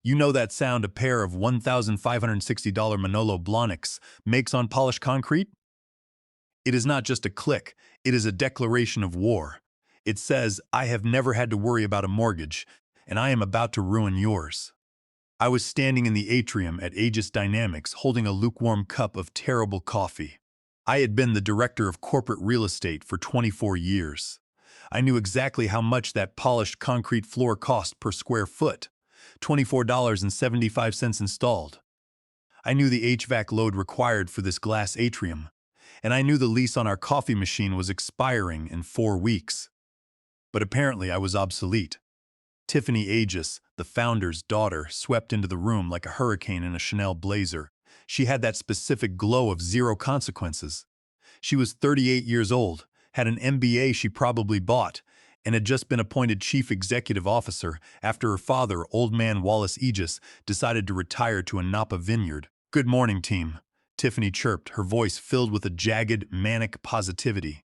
You know that sound a pair of $1,560 Manolo Blahniks makes on polished concrete? It is not just a click, it is a declaration of war. It says, I have never had to worry about a mortgage, and I am about to ruin yours. I was standing in the atrium at Aegis Dynamics holding a lukewarm cup of terrible coffee. I had been the director of corporate real estate for 24 years. I knew exactly how much that polished concrete floor cost per square foot, $24.75 installed. I knew the HVAC load required for this glass atrium, and I knew the lease on our coffee machine was expiring in 4 weeks. But apparently I was obsolete. Tiffany Aegis, the founder's daughter, swept into the room like a hurricane in a Chanel blazer. She had that specific glow of zero consequences. She was 38 years old, had an MBA she probably bought, and had just been appointed chief executive officer after her father, old man Wallace Aegis, decided to retire to a Napa vineyard. "Good morning, team," Tiffany chirped, her voice filled with a jagged, manic positivity.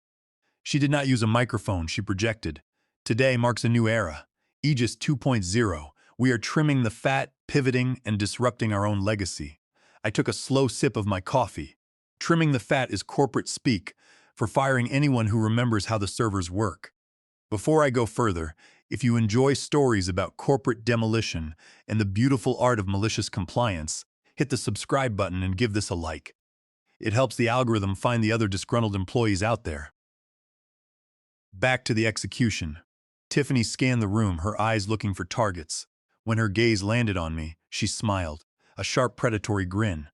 She did not use a microphone, she projected. Today marks a new era. Aegis 2.0. We are trimming the fat, pivoting, and disrupting our own legacy. I took a slow sip of my coffee. Trimming the fat is corporate speak for firing anyone who remembers how the servers work. Before I go further, if you enjoy stories about corporate demolition and the beautiful art of malicious compliance, hit the subscribe button and give this a like. It helps the algorithm find the other disgruntled employees out there. Back to the execution. Tiffany scanned the room, her eyes looking for targets. When her gaze landed on me, she smiled, a sharp predatory grin.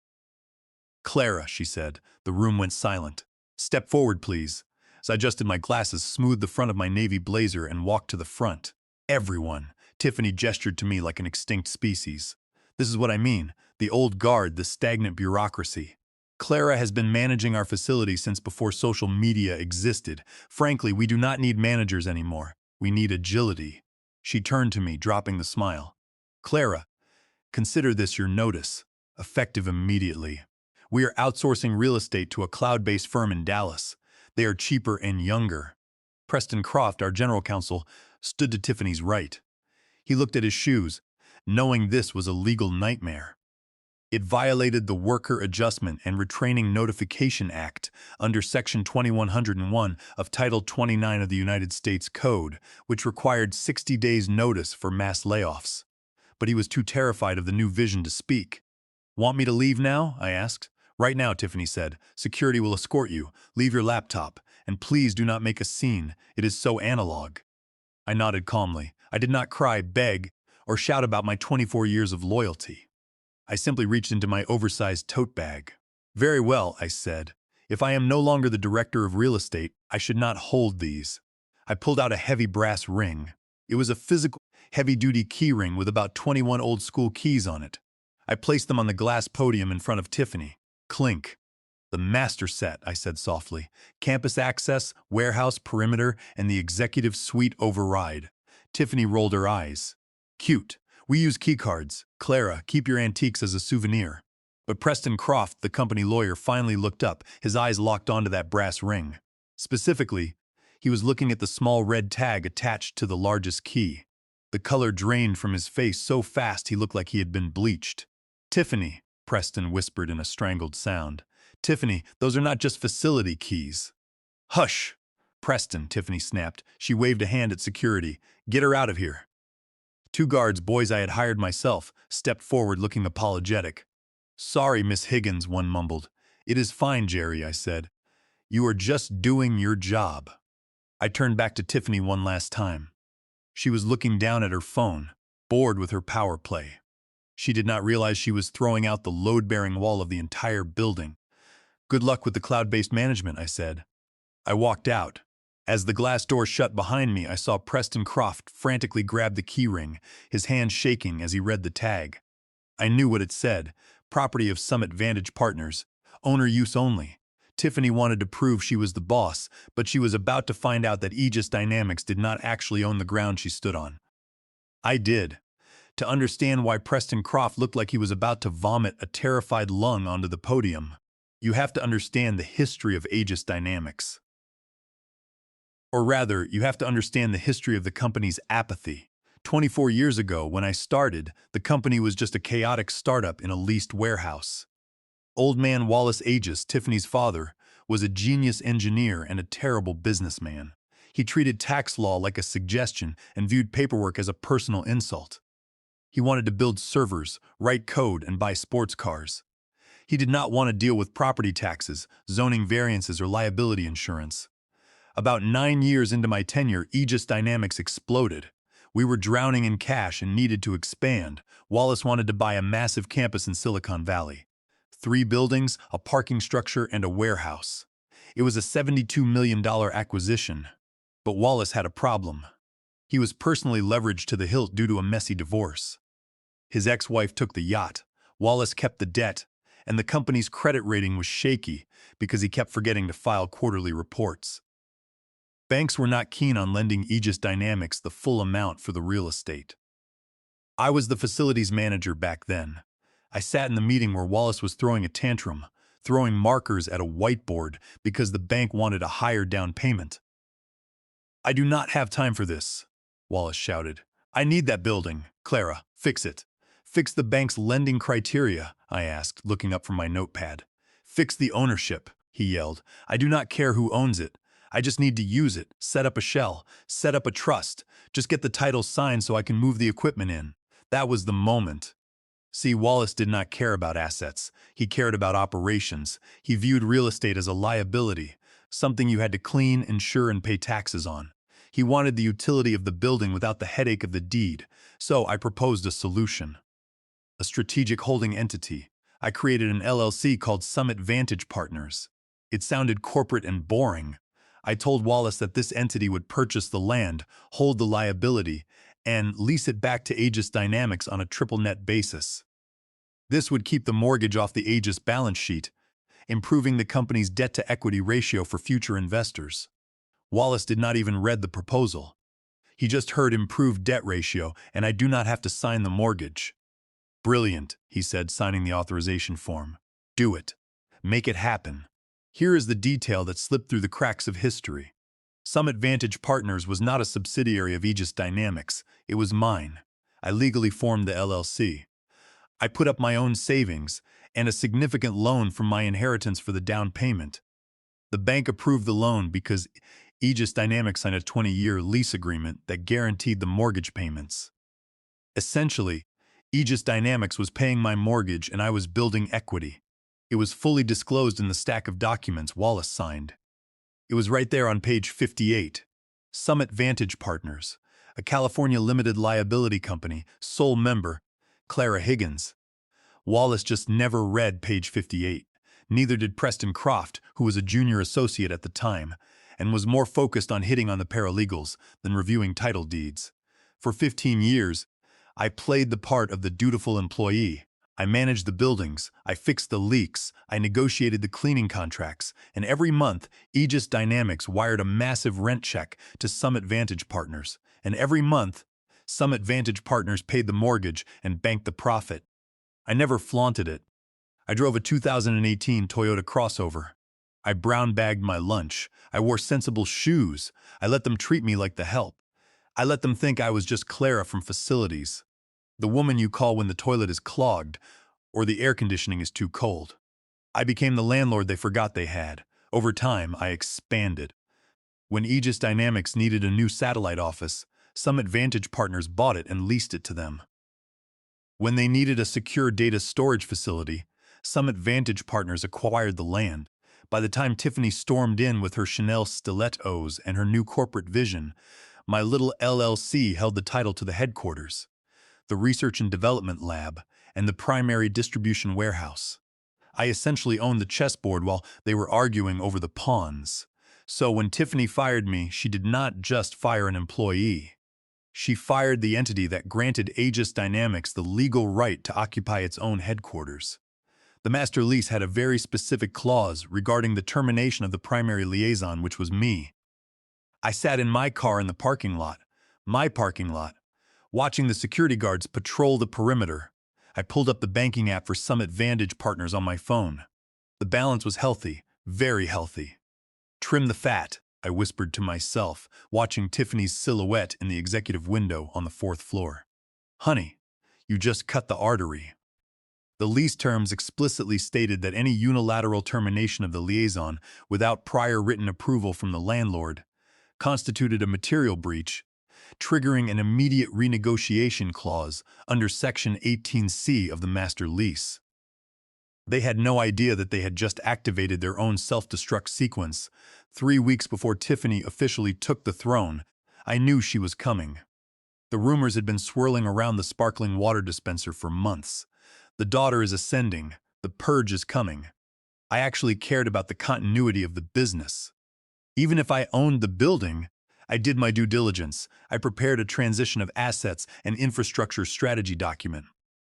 "Clara," she said. The room went silent. "Step forward, please." As I adjusted my glasses, smoothed the front of my navy blazer, and walked to the front. "Everyone," Tiffany gestured to me like an extinct species. "This is what I mean, the old guard, the stagnant bureaucracy. Clara has been managing our facility since before social media existed. Frankly, we do not need managers anymore. We need agility." She turned to me, dropping the smile. "Clara, consider this your notice, effective immediately. We are outsourcing real estate to a cloud-based firm in Dallas. They are cheaper and younger." Preston Croft, our general counsel, stood to Tiffany's right. He looked at his shoes, knowing this was a legal nightmare. It violated the Worker Adjustment and Retraining Notification Act under Section 2101 of Title 29 of the United States Code, which required 60 days' notice for mass layoffs. But he was too terrified of the new vision to speak. "Want me to leave now?" I asked. "Right now," Tiffany said. "Security will escort you. Leave your laptop. And please do not make a scene. It is so analog." I nodded calmly. I did not cry, beg, or shout about my 24 years of loyalty. I simply reached into my oversized tote bag. "Very well," I said. "If I am no longer the director of real estate, I should not hold these." I pulled out a heavy brass ring. It was a physical, heavy-duty key ring with about 21 old-school keys on it. I placed them on the glass podium in front of Tiffany. Clink. "The master set," I said softly. "Campus access, warehouse perimeter, and the executive suite override." Tiffany rolled her eyes. "Cute. We use keycards. Clara, keep your antiques as a souvenir." But Preston Croft, the company lawyer, finally looked up, his eyes locked onto that brass ring. Specifically, he was looking at the small red tag attached to the largest key. The color drained from his face so fast he looked like he had been bleached. "Tiffany," Preston whispered in a strangled sound. "Tiffany, those are not just facility keys." "Hush!" "Preston," Tiffany snapped. She waved a hand at security. "Get her out of here." 2 guards, boys I had hired myself, stepped forward looking apologetic. "Sorry, Miss Higgins," one mumbled. "It is fine, Jerry," I said. "You are just doing your job." I turned back to Tiffany one last time. She was looking down at her phone, bored with her power play. She did not realize she was throwing out the load-bearing wall of the entire building. "Good luck with the cloud-based management," I said. I walked out. As the glass door shut behind me, I saw Preston Croft frantically grab the keyring, his hand shaking as he read the tag. I knew what it said: property of Summit Vantage Partners, owner use only. Tiffany wanted to prove she was the boss, but she was about to find out that Aegis Dynamics did not actually own the ground she stood on. I did. To understand why Preston Croft looked like he was about to vomit a terrified lung onto the podium, you have to understand the history of Aegis Dynamics. Or rather, you have to understand the history of the company's apathy. 24 years ago, when I started, the company was just a chaotic startup in a leased warehouse. Old man Wallace Aegis, Tiffany's father, was a genius engineer and a terrible businessman. He treated tax law like a suggestion and viewed paperwork as a personal insult. He wanted to build servers, write code, and buy sports cars. He did not want to deal with property taxes, zoning variances, or liability insurance. About 9 years into my tenure, Aegis Dynamics exploded. We were drowning in cash and needed to expand. Wallace wanted to buy a massive campus in Silicon Valley. 3 buildings, a parking structure, and a warehouse. It was a $72 million acquisition. But Wallace had a problem. He was personally leveraged to the hilt due to a messy divorce. His ex-wife took the yacht, Wallace kept the debt, and the company's credit rating was shaky because he kept forgetting to file quarterly reports. Banks were not keen on lending Aegis Dynamics the full amount for the real estate. I was the facilities manager back then. I sat in the meeting where Wallace was throwing a tantrum, throwing markers at a whiteboard because the bank wanted a higher down payment. "I do not have time for this," Wallace shouted. "I need that building. Clara, fix it." "Fix the bank's lending criteria?" I asked, looking up from my notepad. "Fix the ownership," he yelled. "I do not care who owns it. I just need to use it, set up a shell, set up a trust. Just get the title signed so I can move the equipment in." That was the moment. See, Wallace did not care about assets. He cared about operations. He viewed real estate as a liability, something you had to clean, insure, and pay taxes on. He wanted the utility of the building without the headache of the deed. So I proposed a solution. A strategic holding entity. I created an LLC called Summit Vantage Partners. It sounded corporate and boring. I told Wallace that this entity would purchase the land, hold the liability, and lease it back to Aegis Dynamics on a triple net basis. This would keep the mortgage off the Aegis balance sheet, improving the company's debt-to-equity ratio for future investors. Wallace did not even read the proposal. He just heard improved debt ratio, and I do not have to sign the mortgage. "Brilliant," he said, signing the authorization form. "Do it. Make it happen." Here is the detail that slipped through the cracks of history. Summit Vantage Partners was not a subsidiary of Aegis Dynamics. It was mine. I legally formed the LLC. I put up my own savings and a significant loan from my inheritance for the down payment. The bank approved the loan because Aegis Dynamics signed a 20-year lease agreement that guaranteed the mortgage payments. Essentially, Aegis Dynamics was paying my mortgage and I was building equity. It was fully disclosed in the stack of documents Wallace signed. It was right there on page 58. Summit Vantage Partners, a California limited liability company, sole member, Clara Higgins. Wallace just never read page 58. Neither did Preston Croft, who was a junior associate at the time, and was more focused on hitting on the paralegals than reviewing title deeds. For 15 years, I played the part of the dutiful employee. I managed the buildings, I fixed the leaks, I negotiated the cleaning contracts, and every month, Aegis Dynamics wired a massive rent check to Summit Vantage Partners. And every month, Summit Vantage Partners paid the mortgage and banked the profit. I never flaunted it. I drove a 2018 Toyota crossover. I brown-bagged my lunch. I wore sensible shoes. I let them treat me like the help. I let them think I was just Clara from facilities, the woman you call when the toilet is clogged or the air conditioning is too cold. I became the landlord they forgot they had. Over time, I expanded. When Aegis Dynamics needed a new satellite office, Summit Vantage Partners bought it and leased it to them. When they needed a secure data storage facility, Summit Vantage Partners acquired the land. By the time Tiffany stormed in with her Chanel stilettos and her new corporate vision, my little LLC held the title to the headquarters, the research and development lab, and the primary distribution warehouse. I essentially owned the chessboard while they were arguing over the pawns. So when Tiffany fired me, she did not just fire an employee. She fired the entity that granted Aegis Dynamics the legal right to occupy its own headquarters. The master lease had a very specific clause regarding the termination of the primary liaison, which was me. I sat in my car in the parking lot, my parking lot, watching the security guards patrol the perimeter. I pulled up the banking app for Summit Vantage Partners on my phone. The balance was healthy, very healthy. Trim the fat, I whispered to myself, watching Tiffany's silhouette in the executive window on the fourth floor. Honey, you just cut the artery. The lease terms explicitly stated that any unilateral termination of the liaison without prior written approval from the landlord constituted a material breach, triggering an immediate renegotiation clause under Section 18C of the master lease. They had no idea that they had just activated their own self-destruct sequence. 3 weeks before Tiffany officially took the throne, I knew she was coming. The rumors had been swirling around the sparkling water dispenser for months. The daughter is ascending. The purge is coming. I actually cared about the continuity of the business. Even if I owned the building, I did my due diligence. I prepared a transition of assets and infrastructure strategy document.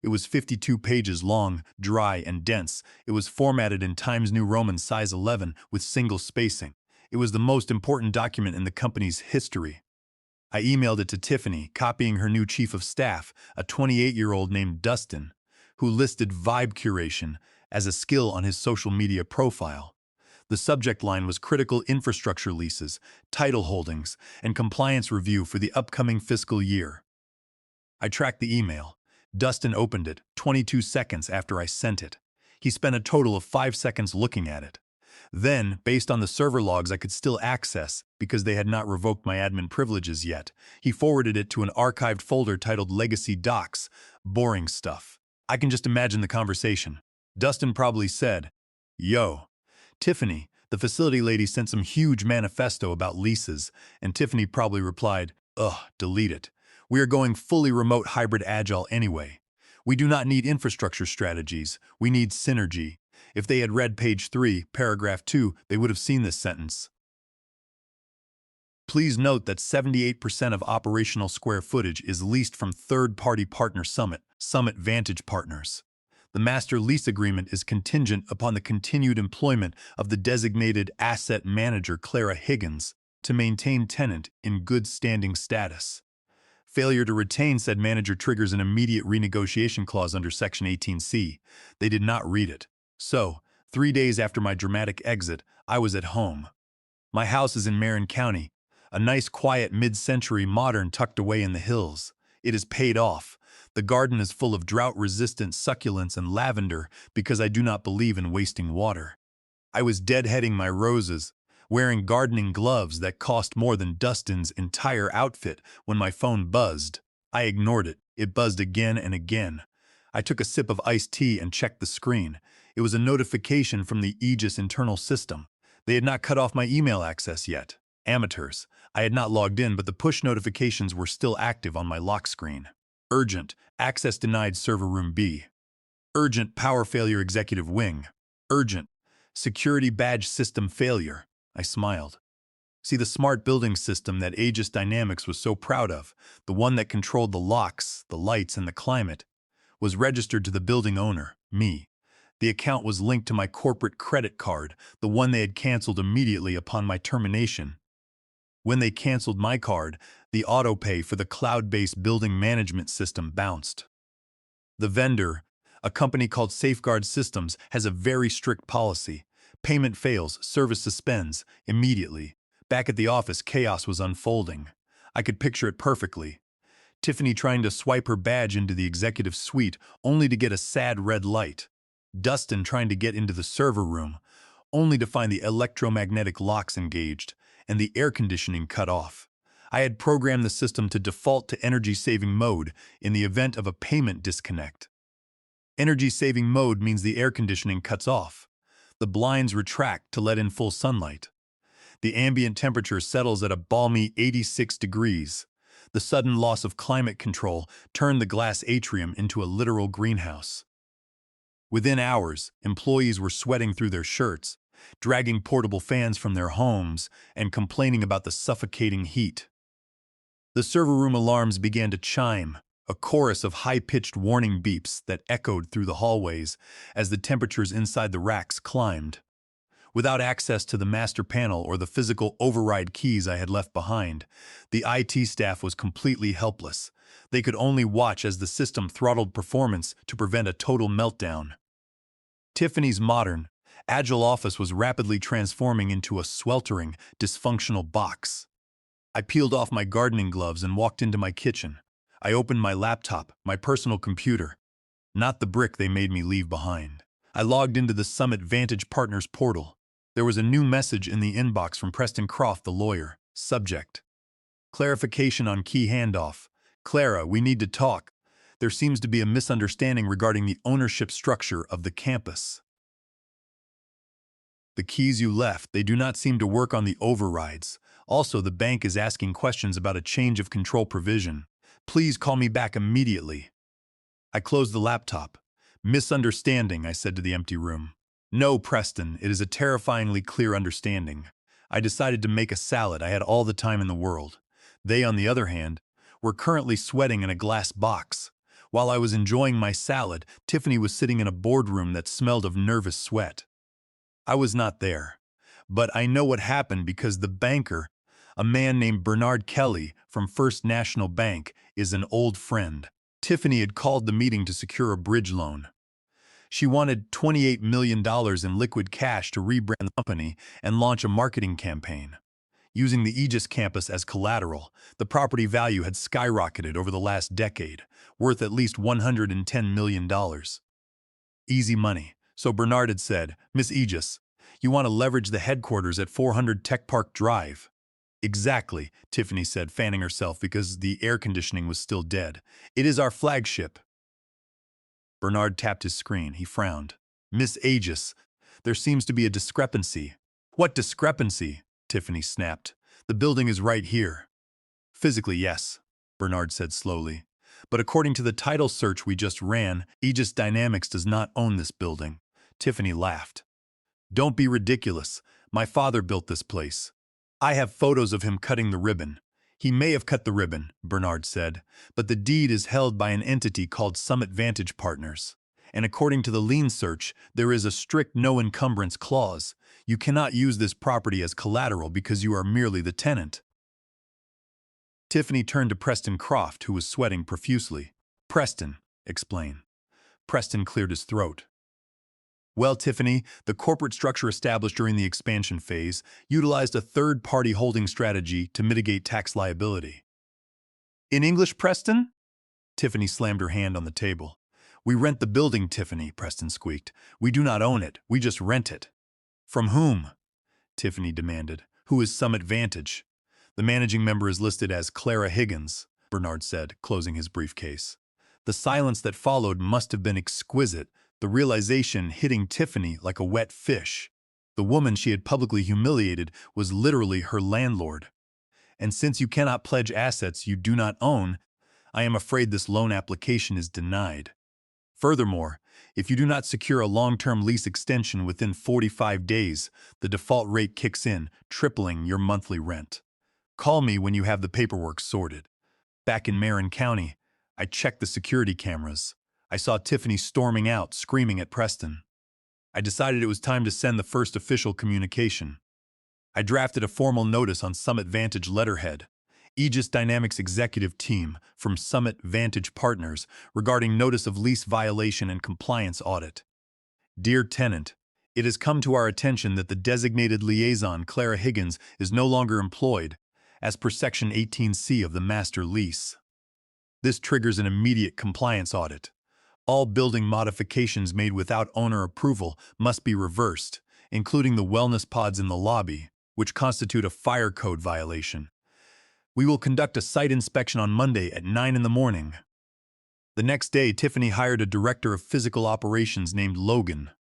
It was 52 pages long, dry, and dense. It was formatted in Times New Roman size 11 with single spacing. It was the most important document in the company's history. I emailed it to Tiffany, copying her new chief of staff, a 28-year-old named Dustin, who listed vibe curation as a skill on his social media profile. The subject line was critical infrastructure leases, title holdings, and compliance review for the upcoming fiscal year. I tracked the email. Dustin opened it 22 seconds after I sent it. He spent a total of 5 seconds looking at it. Then, based on the server logs I could still access because they had not revoked my admin privileges yet, he forwarded it to an archived folder titled Legacy Docs. Boring stuff. I can just imagine the conversation. Dustin probably said, "Yo, Tiffany, the facility lady sent some huge manifesto about leases," and Tiffany probably replied, "Ugh, delete it. We are going fully remote hybrid agile anyway. We do not need infrastructure strategies. We need synergy." If they had read page 3, paragraph 2, they would have seen this sentence. Please note that 78% of operational square footage is leased from third-party partner Summit Vantage Partners. The master lease agreement is contingent upon the continued employment of the designated asset manager Clara Higgins to maintain tenant in good standing status. Failure to retain said manager triggers an immediate renegotiation clause under Section 18C. They did not read it. So, 3 days after my dramatic exit, I was at home. My house is in Marin County, a nice quiet mid-century modern tucked away in the hills. It is paid off. The garden is full of drought-resistant succulents and lavender because I do not believe in wasting water. I was deadheading my roses, wearing gardening gloves that cost more than Dustin's entire outfit when my phone buzzed. I ignored it. It buzzed again and again. I took a sip of iced tea and checked the screen. It was a notification from the Aegis internal system. They had not cut off my email access yet. Amateurs. I had not logged in, but the push notifications were still active on my lock screen. Urgent. Access denied server room B. Urgent. Power failure executive wing. Urgent. Security badge system failure. I smiled. See, the smart building system that Aegis Dynamics was so proud of, the one that controlled the locks, the lights, and the climate, was registered to the building owner, me. The account was linked to my corporate credit card, the one they had canceled immediately upon my termination. When they canceled my card, the autopay for the cloud-based building management system bounced. The vendor, a company called Safeguard Systems, has a very strict policy. Payment fails, service suspends, immediately. Back at the office, chaos was unfolding. I could picture it perfectly. Tiffany trying to swipe her badge into the executive suite only to get a sad red light. Dustin trying to get into the server room, only to find the electromagnetic locks engaged and the air conditioning cut off. I had programmed the system to default to energy-saving mode in the event of a payment disconnect. Energy-saving mode means the air conditioning cuts off. The blinds retract to let in full sunlight. The ambient temperature settles at a balmy 86 degrees. The sudden loss of climate control turned the glass atrium into a literal greenhouse. Within hours, employees were sweating through their shirts, dragging portable fans from their homes, and complaining about the suffocating heat. The server room alarms began to chime, a chorus of high-pitched warning beeps that echoed through the hallways as the temperatures inside the racks climbed. Without access to the master panel or the physical override keys I had left behind, the IT staff was completely helpless. They could only watch as the system throttled performance to prevent a total meltdown. Tiffany's modern, Agile Office was rapidly transforming into a sweltering, dysfunctional box. I peeled off my gardening gloves and walked into my kitchen. I opened my laptop, my personal computer, not the brick they made me leave behind. I logged into the Summit Vantage Partners portal. There was a new message in the inbox from Preston Croft, the lawyer. Subject: clarification on key handoff. Clara, we need to talk. There seems to be a misunderstanding regarding the ownership structure of the campus. The keys you left, they do not seem to work on the overrides. Also, the bank is asking questions about a change of control provision. Please call me back immediately. I closed the laptop. Misunderstanding, I said to the empty room. No, Preston, it is a terrifyingly clear understanding. I decided to make a salad. I had all the time in the world. They, on the other hand, were currently sweating in a glass box. While I was enjoying my salad, Tiffany was sitting in a boardroom that smelled of nervous sweat. I was not there, but I know what happened because the banker, a man named Bernard Kelly from First National Bank, is an old friend. Tiffany had called the meeting to secure a bridge loan. She wanted $28 million in liquid cash to rebrand the company and launch a marketing campaign. Using the Aegis campus as collateral, the property value had skyrocketed over the last decade, worth at least $110 million. Easy money. So Bernard had said, Miss Aegis, you want to leverage the headquarters at 400 Tech Park Drive. Exactly, Tiffany said, fanning herself because the air conditioning was still dead. It is our flagship. Bernard tapped his screen. He frowned. Miss Aegis, there seems to be a discrepancy. What discrepancy? Tiffany snapped. The building is right here. Physically, yes, Bernard said slowly. But according to the title search we just ran, Aegis Dynamics does not own this building. Tiffany laughed. Don't be ridiculous. My father built this place. I have photos of him cutting the ribbon. He may have cut the ribbon, Bernard said, but the deed is held by an entity called Summit Vantage Partners. And according to the lien search, there is a strict no encumbrance clause. You cannot use this property as collateral because you are merely the tenant. Tiffany turned to Preston Croft, who was sweating profusely. Preston, explain. Preston cleared his throat. Well, Tiffany, the corporate structure established during the expansion phase utilized a third-party holding strategy to mitigate tax liability. In English, Preston? Tiffany slammed her hand on the table. We rent the building, Tiffany, Preston squeaked. We do not own it, we just rent it. From whom? Tiffany demanded. Who is Summit Vantage? The managing member is listed as Clara Higgins, Bernard said, closing his briefcase. The silence that followed must have been exquisite, the realization hitting Tiffany like a wet fish. The woman she had publicly humiliated was literally her landlord. And since you cannot pledge assets you do not own, I am afraid this loan application is denied. Furthermore, if you do not secure a long-term lease extension within 45 days, the default rate kicks in, tripling your monthly rent. Call me when you have the paperwork sorted. Back in Marin County, I checked the security cameras. I saw Tiffany storming out, screaming at Preston. I decided it was time to send the first official communication. I drafted a formal notice on Summit Vantage letterhead. Aegis Dynamics Executive Team from Summit Vantage Partners regarding notice of lease violation and compliance audit. Dear tenant, it has come to our attention that the designated liaison, Clara Higgins, is no longer employed, as per Section 18C of the master lease. This triggers an immediate compliance audit. All building modifications made without owner approval must be reversed, including the wellness pods in the lobby, which constitute a fire code violation. We will conduct a site inspection on Monday at 9 in the morning. The next day, Tiffany hired a director of physical operations named Logan.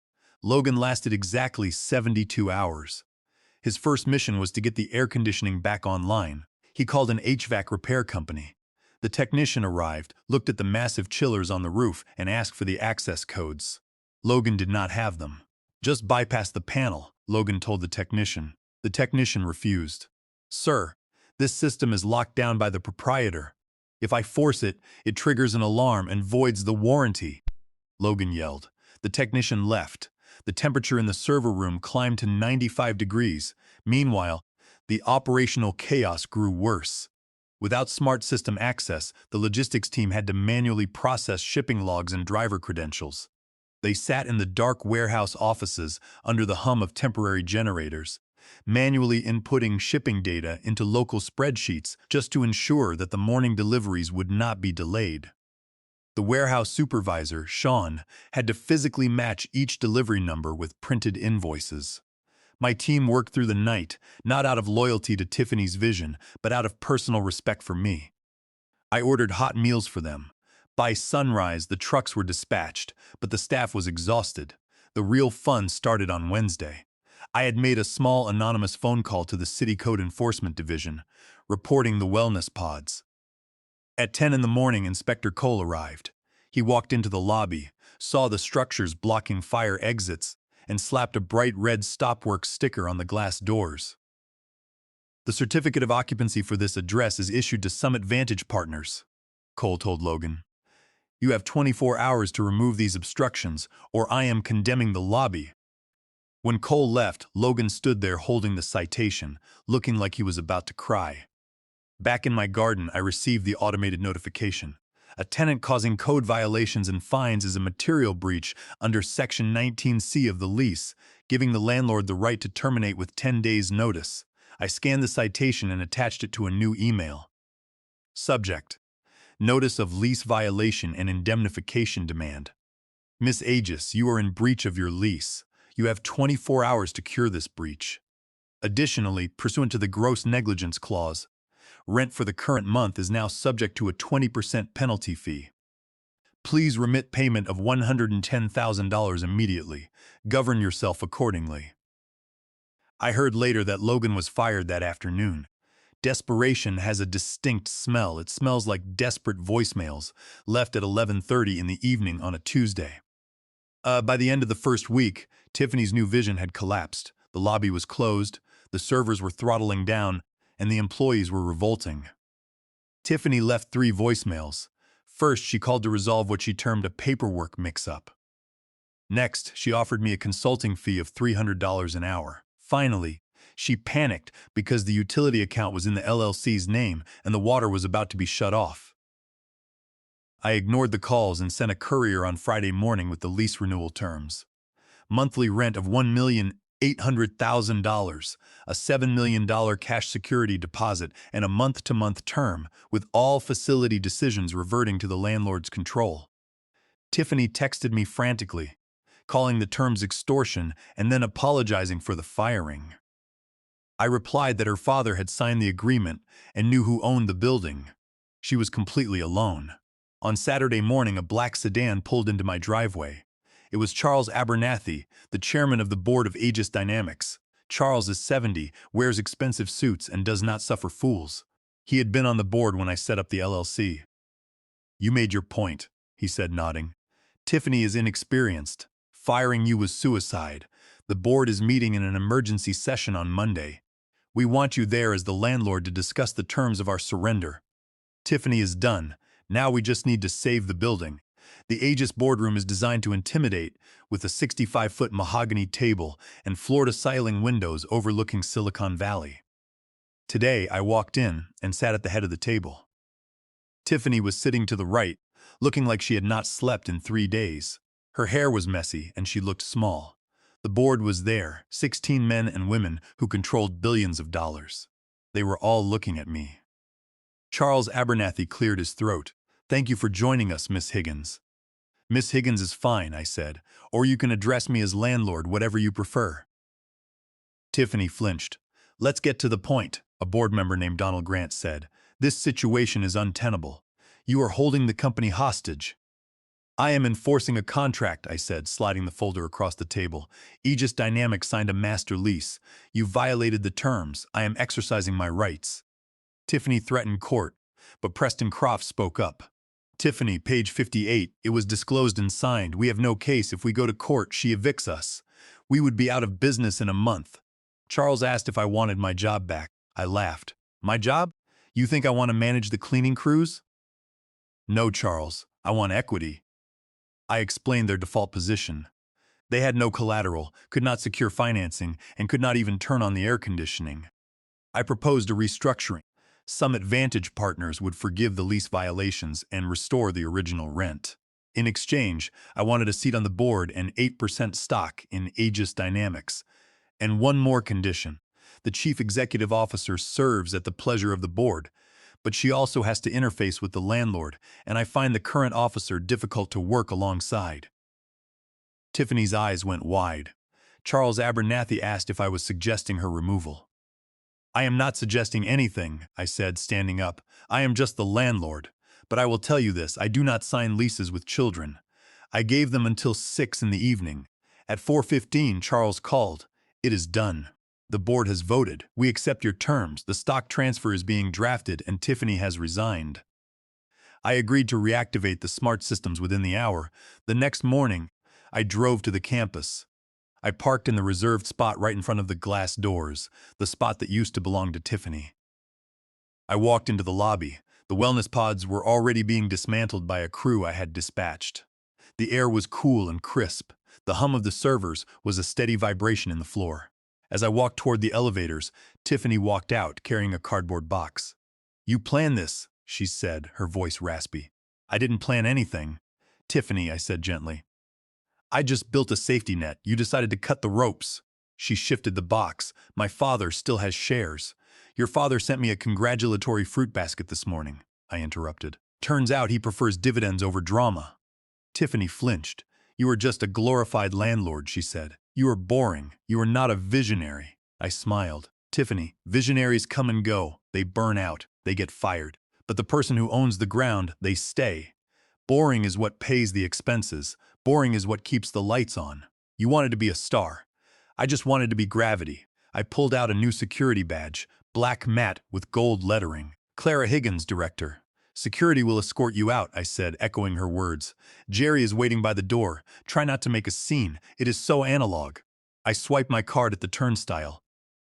Logan lasted exactly 72 hours. His first mission was to get the air conditioning back online. He called an HVAC repair company. The technician arrived, looked at the massive chillers on the roof, and asked for the access codes. Logan did not have them. Just bypass the panel, Logan told the technician. The technician refused. Sir, this system is locked down by the proprietor. If I force it, it triggers an alarm and voids the warranty. Logan yelled. The technician left. The temperature in the server room climbed to 95 degrees. Meanwhile, the operational chaos grew worse. Without smart system access, the logistics team had to manually process shipping logs and driver credentials. They sat in the dark warehouse offices under the hum of temporary generators, manually inputting shipping data into local spreadsheets just to ensure that the morning deliveries would not be delayed. The warehouse supervisor, Sean, had to physically match each delivery number with printed invoices. My team worked through the night, not out of loyalty to Tiffany's vision, but out of personal respect for me. I ordered hot meals for them. By sunrise, the trucks were dispatched, but the staff was exhausted. The real fun started on Wednesday. I had made a small anonymous phone call to the City Code Enforcement Division, reporting the wellness pods. At 10 in the morning, Inspector Cole arrived. He walked into the lobby, saw the structures blocking fire exits, and slapped a bright red stopwork sticker on the glass doors. "The certificate of occupancy for this address is issued to Summit Vantage Partners," Cole told Logan. "You have 24 hours to remove these obstructions, or I am condemning the lobby." When Cole left, Logan stood there holding the citation, looking like he was about to cry. Back in my garden, I received the automated notification. A tenant causing code violations and fines is a material breach under Section 19C of the lease, giving the landlord the right to terminate with 10 days' notice. I scanned the citation and attached it to a new email. Subject: Notice of lease violation and indemnification demand. Miss Aegis, you are in breach of your lease. You have 24 hours to cure this breach. Additionally, pursuant to the gross negligence clause, rent for the current month is now subject to a 20% penalty fee. Please remit payment of $110,000 immediately. Govern yourself accordingly. I heard later that Logan was fired that afternoon. Desperation has a distinct smell. It smells like desperate voicemails left at 11:30 in the evening on a Tuesday. By the end of the first week, Tiffany's new vision had collapsed. The lobby was closed, the servers were throttling down, and the employees were revolting. Tiffany left 3 voicemails. First, she called to resolve what she termed a paperwork mix-up. Next, she offered me a consulting fee of $300 an hour. Finally, she panicked because the utility account was in the LLC's name and the water was about to be shut off. I ignored the calls and sent a courier on Friday morning with the lease renewal terms. Monthly rent of $1,800,000, a $7 million cash security deposit, and a month-to-month term, with all facility decisions reverting to the landlord's control. Tiffany texted me frantically, calling the terms extortion and then apologizing for the firing. I replied that her father had signed the agreement and knew who owned the building. She was completely alone. On Saturday morning, a black sedan pulled into my driveway. It was Charles Abernathy, the chairman of the board of Aegis Dynamics. Charles is 70, wears expensive suits, and does not suffer fools. He had been on the board when I set up the LLC. "You made your point," he said, nodding. "Tiffany is inexperienced. Firing you was suicide. The board is meeting in an emergency session on Monday. We want you there as the landlord to discuss the terms of our surrender. Tiffany is done. Now we just need to save the building. The Aegis boardroom is designed to intimidate, with a 65-foot mahogany table and floor-to-ceiling windows overlooking Silicon Valley." Today, I walked in and sat at the head of the table. Tiffany was sitting to the right, looking like she had not slept in 3 days. Her hair was messy and she looked small. The board was there, 16 men and women who controlled billions of dollars. They were all looking at me. Charles Abernathy cleared his throat. "Thank you for joining us, Miss Higgins." "Miss Higgins is fine," I said, "or you can address me as landlord, whatever you prefer." Tiffany flinched. "Let's get to the point," a board member named Donald Grant said. "This situation is untenable. You are holding the company hostage." "I am enforcing a contract," I said, sliding the folder across the table. "Aegis Dynamics signed a master lease. You violated the terms. I am exercising my rights." Tiffany threatened court, but Preston Croft spoke up. "Tiffany, page 58, it was disclosed and signed. We have no case. If we go to court, she evicts us. We would be out of business in a month." Charles asked if I wanted my job back. I laughed. "My job? You think I want to manage the cleaning crews?" "No, Charles. I want equity." I explained their default position. They had no collateral, could not secure financing, and could not even turn on the air conditioning. I proposed a restructuring. Summit Vantage Partners would forgive the lease violations and restore the original rent. In exchange, I wanted a seat on the board and 8% stock in Aegis Dynamics. And one more condition. The chief executive officer serves at the pleasure of the board, but she also has to interface with the landlord, and I find the current officer difficult to work alongside. Tiffany's eyes went wide. Charles Abernathy asked if I was suggesting her removal. I am not suggesting anything, I said, standing up. I am just the landlord. But I will tell you this, I do not sign leases with children. I gave them until 6 in the evening. At 4:15, Charles called. It is done. The board has voted. We accept your terms. The stock transfer is being drafted and Tiffany has resigned. I agreed to reactivate the smart systems within the hour. The next morning, I drove to the campus. I parked in the reserved spot right in front of the glass doors, the spot that used to belong to Tiffany. I walked into the lobby. The wellness pods were already being dismantled by a crew I had dispatched. The air was cool and crisp. The hum of the servers was a steady vibration in the floor. As I walked toward the elevators, Tiffany walked out carrying a cardboard box. "You planned this," she said, her voice raspy. "I didn't plan anything." "Tiffany," I said gently. "I just built a safety net. You decided to cut the ropes." She shifted the box. "My father still has shares." "Your father sent me a congratulatory fruit basket this morning," I interrupted. "Turns out he prefers dividends over drama." Tiffany flinched. "You are just a glorified landlord," she said. "You are boring. You are not a visionary." I smiled. "Tiffany, visionaries come and go. They burn out. They get fired. But the person who owns the ground, they stay. Boring is what pays the expenses. Boring is what keeps the lights on. You wanted to be a star. I just wanted to be gravity." I pulled out a new security badge, black matte with gold lettering. "Clara Higgins, Director." "Security will escort you out," I said, echoing her words. "Jerry is waiting by the door. Try not to make a scene. It is so analog." I swiped my card at the turnstile.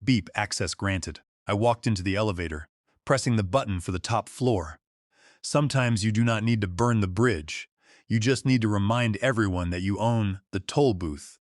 Beep, access granted. I walked into the elevator, pressing the button for the top floor. Sometimes you do not need to burn the bridge. You just need to remind everyone that you own the toll booth.